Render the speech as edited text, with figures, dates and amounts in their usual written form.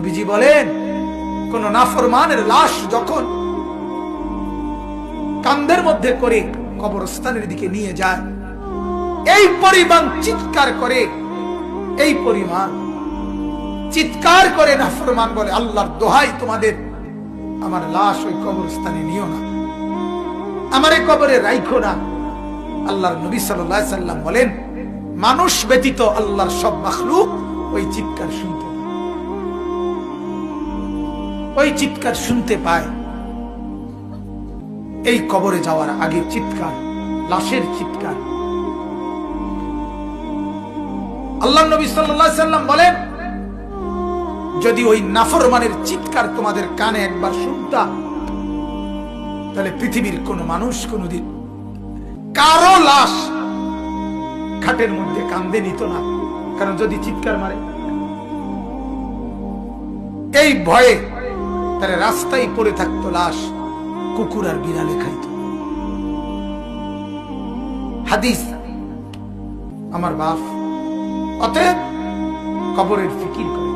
নবীজি বলেন, কোন নাফরমানের লাশ যখন কাঁধের মধ্যে করে কবরস্থানের দিকে নিয়ে যায়, এই পরিমাণ চিৎকার করে, এই পরিমাণ চিৎকার করে নাফরমান বলে, আল্লাহর দোহাই তোমাদের, আমার লাশ ওই কবরস্থানে নিও না, আমারে কবরে রাইখো না। আল্লাহর নবী সাল্লাল্লাহু আলাইহি সাল্লাম বলেন, মানুষ ব্যতীত আল্লাহর সব মাখলুক ওই চিৎকার শুনতে পায়, ওই চিৎকার শুনতে পায়। এই কবরে যাওয়ার আগে চিৎকার, লাশের চিৎকার। আল্লাহর নবী সাল্লাল্লাহু আলাইহি সাল্লাম বলেন, যদি ওই নাফরমানের চিৎকার তোমাদের কানে একবার শুনতা, তাহলে পৃথিবীর কোন মানুষ কোনদিন কারো লাশ খাটের মধ্যে কান্দে নিত না। কারণ যদি চিৎকার মারে, এই ভয়ে তারা রাস্তায় পড়ে থাকতো লাশ, কুকুর আর বিড়ালে খাইত। হাদিস আমার বাপ। অতএব কবরের ফিকির করে।